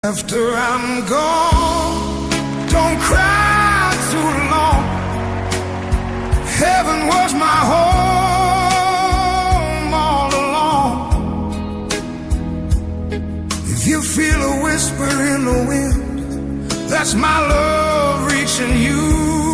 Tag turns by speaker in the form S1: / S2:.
S1: After I'm gone, don't cry too long. Heaven was my home all along. If you feel a whisper in the wind, that's my love reaching you.